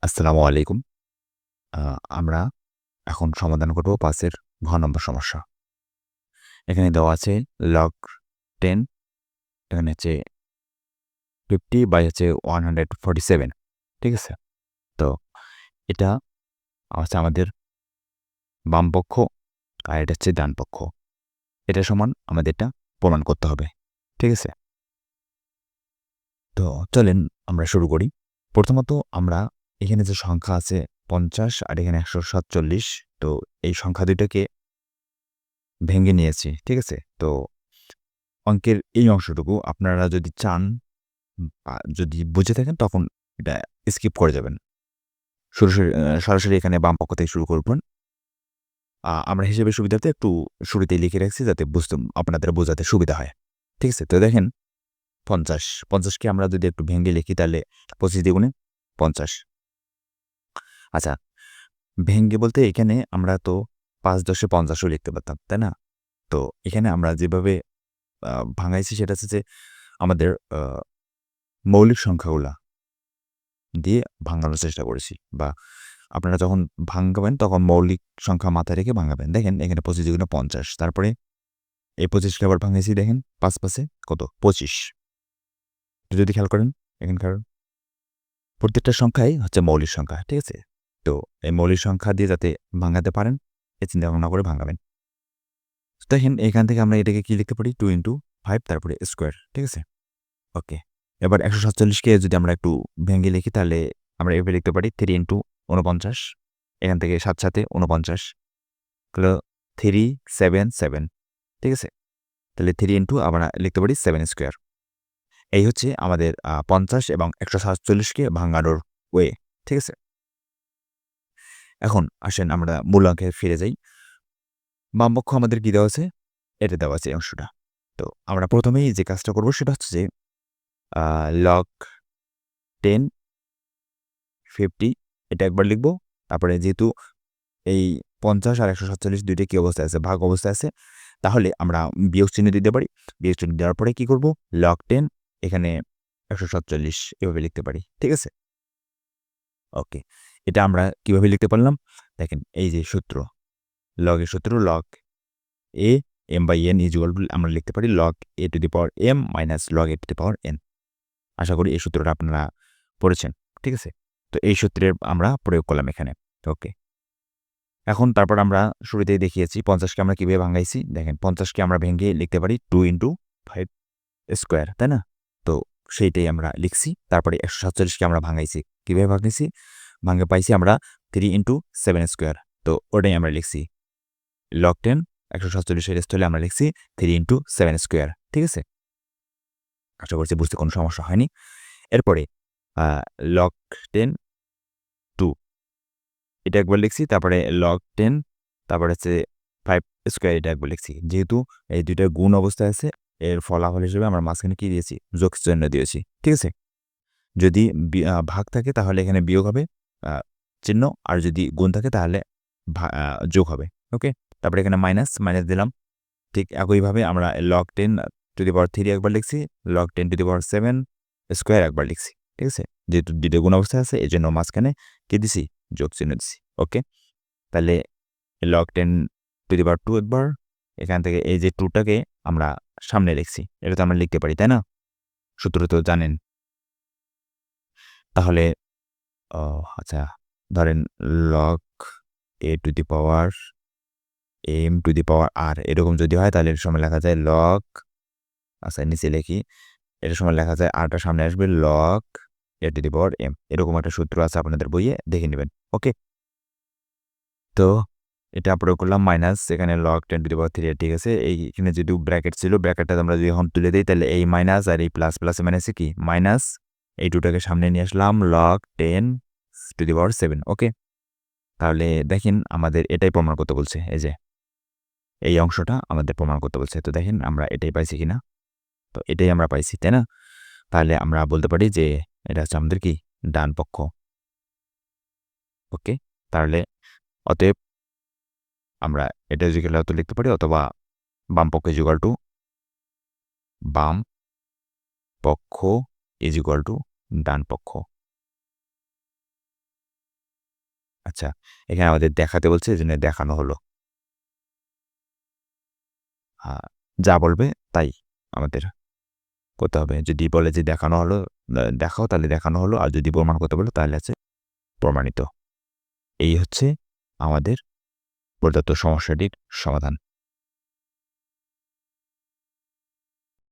আসসালামু আলাইকুম। আ আমরা এখন সমাধান করব ৫ এর ঘ নম্বর সমস্যা। এখানে দেওয়া আছে log 10 এখানে হচ্ছে 50/147 ঠিক আছে? তো এটা হচ্ছে আমাদের বাম পক্ষ আর এটা হচ্ছে ডান পক্ষ। এটা সমান আমাদের এটা প্রমাণ করতে হবে। ঠিক আছে? তো চলেন আমরা শুরু করি। প্রথমত আমরা এখানে যে সংখ্যা আছে ৫০ আর এখানে ১৪৭ তো এই সংখ্যা দুইটাকে ভেঙে নিয়েছি। ঠিক আছে? তো অঙ্কের এই অংশটুকু আপনারা যদি চান যদি বুঝে থাকেন তখন এটা স্কিপ করে যাবেন। সরাসরি এখানে বাম পক্ষ থেকে শুরু করবেন। আমরা হিসেবের সুবিধার্থে একটু শুরুতেই লিখে রাখছি যাতে আপনাদের বোঝাতে সুবিধা হয়। ঠিক আছে? তো দেখেন ৫০, ৫০ কে আমরা যদি একটু ভেঙে লিখি তাহলে ২৫ দ্বিগুণে ৫০। আচ্ছা, ভেঙে বলতে এখানে আমরা তো ৫ × ৫০ ও লিখতে পারতাম, তাই না? তো এখানে আমরা যেভাবে ভাঙাইছি সেটা হচ্ছে যে আমাদের মৌলিক সংখ্যাগুলা দিয়ে ভাঙানোর চেষ্টা করেছি বা আপনারা যখন ভাঙাবেন তখন মৌলিক সংখ্যা মাথায় রেখে ভাঙাবেন। দেখেন এখানে ২৫ × ৫০ তারপরে এই ২৫ কে আবার ভাঙিয়েছি দেখেন ৫ ৫ এ কত? ২৫ যদি খেয়াল করেন এখানকার প্রত্যেকটা সংখ্যাই হচ্ছে মৌলিক সংখ্যা। ঠিক আছে? তো এই মৌলিক সংখ্যা দিয়ে যাতে ভাঙাতে পারেন এ চিন্তা ভাবনা করে ভাঙাবেন। দেখেন এখান থেকে আমরা এটাকে কি লিখতে পারি? 2 × 5 তারপরে স্কোয়ার। ঠিক আছে? ওকে। এবার ১৪৭ কে যদি আমরা একটু ভেঙে লিখি তাহলে আমরা এভাবে লিখতে পারি 3 × ৪৯ এখান থেকে ৭ ৭ এ ৪৯ হলো 3 7 7 ঠিক আছে? তাহলে 3 আমরা লিখতে পারি 7 স্কোয়ার। এই হচ্ছে আমাদের ৫০ এবং ১৪৭ কে ভাঙানোর ওয়ে। ঠিক আছে? এখন আসেন আমরা মূল অঙ্কে ফিরে যাই। বামপক্ষ আমাদের কি দেওয়া আছে? এটা দেওয়া আছে এই অংশটা। তো আমরা প্রথমেই যে কাজটা করব সেটা হচ্ছে যে log 10 50 এটা একবার লিখব। তারপরে যেহেতু এই ৫০ আর ১৪৭ ২ টাই কি অবস্থায় আছে? ভাগ অবস্থায় আছে। তাহলে আমরা বিয়োগ চিহ্ন দিতে পারি। বিয়োগ চিহ্ন দেওয়ার পরে কি করব? log 10 এখানে ১৪৭ এভাবে লিখতে পারি। ঠিক আছে? ওকে। এটা আমরা কিভাবে লিখতে পারলাম? দেখেন এই যে সূত্র, log এর সূত্র log a m/n আমরা লিখতে পারি log a to the power m minus log a to the power n আশা করি এই সূত্রটা আপনারা পড়েছেন। ঠিক আছে? তো এই সূত্রের আমরা প্রয়োগ করলাম এখানে। ওকে। এখন তারপর আমরা শুরুতেই দেখিয়েছি ৫০ কে আমরা কিভাবে ভাঙাইছি। দেখেন ৫০ কে আমরা ভেঙে লিখতে পারি 2 × 5 স্কোয়ার, তাই না? তো সেইটাই আমরা লিখছি। তারপরে ১৪৭ কে আমরা ভাঙাইছি। কিভাবে ভাঙাইছি? ভাঙে পাইছি আমরা 3 × 7 স্কোয়ার। তো ওটাই আমরা লিখছি। log 10 ১৪৭ এর স্থলে আমরা লিখছি 3 × 7 স্কোয়ার। ঠিক আছে? আশা করছি বুঝতে কোনো সমস্যা হয়নি। এরপরে আ log 10 2 এটা একবার লিখছি। তারপরে log 10 তারপরে হচ্ছে 5 স্কয়ার এটা একবার লিখছি। যেহেতু এই ২ টা গুণ অবস্থায় আছে, এর ফলাফল হিসেবে আমরা মাঝখানে কি দিয়েছি? যোগ চিহ্ন দিয়েছি। ঠিক আছে? যদি ভাগ থাকে তাহলে এখানে বিয়োগ হবে আ চিহ্ন। আর যদি গুণ থাকে তাহলে ভা আ যোগ হবে। ওকে? তারপরে এখানে মাইনাস, মাইনাস দিলাম। ঠিক একইভাবে আমরা log 10 টু দি পাওয়ার 3 একবার লিখছি। log 10 to the power 7 square একবার লিখছি। ঠিক আছে? যেহেতু ২ টা গুণ অবস্থায় আছে এজন্য মাঝখানে কি দিছি? যোগ চিহ্ন দিছি। ওকে? তাহলে log 10 টু দি পাওয়ার 2 একবার। এখান থেকে এই যে 2 টাকে আমরা সামনে লিখছি। এটা তো আমরা লিখতে পারি, তাই না? সূত্র তো জানেন। তাহলে ও আচ্ছা ধরেন log a to the power m to the power r এরকম যদি হয় তাহলে এর সময় লেখা যায় log আচ্ছা নিচে লিখি। এটার সময় লেখা যায় r টা সামনে আসবে log a to the power m এরকম একটা সূত্র আছে আপনাদের বইয়ে দেখে নিবেন। ওকে? তো এটা প্রয়োগ করলাম মাইনাস এখানে log 10 টু দি পাওয়ার 3 ঠিক আছে। এইখানে যেহেতু ব্র্যাকেট ছিল ব্র্যাকেটটা আমরা যদি এখন তুলে দেই তাহলে এই মাইনাস আর এই প্লাস, প্লাসে মাইনাসে কি? মাইনাস এই 2 টাকে সামনে নিয়ে আসলাম log 10 টু দি পাওয়ার 7 ওকে? তাহলে দেখেন আমাদের এটাই প্রমাণ করতে বলছে। এই যে এই অংশটা আমাদের প্রমাণ করতে বলছে। তো দেখেন আমরা এটাই পাইছি কিনা? তো এটাই আমরা পাইছি, তাই না? তাহলে আমরা বলতে পারি যে এটা হচ্ছে আমাদের কি? ডান পক্ষ। ওকে? তাহলে অতএব আমরা এটা ইকুয়াল তো লিখতে পারি অথবা বাম পক্ষ ইকুয়াল টু বাম পক্ষ ইকুয়াল টু ডান পক্ষ। আচ্ছা, এখানে আমাদের দেখাতে বলছে, এজন্য দেখানো হলো। আ যা বলবে তাই আমাদের করতে হবে। যদি বলে যে দেখানো হলো, দেখাও তাহলে দেখানো হলো। আর যদি প্রমাণ করতে বলে তাহলে আছে প্রমাণিত। এই হচ্ছে আমাদের প্রদত্ত সমস্যাটির সমাধান।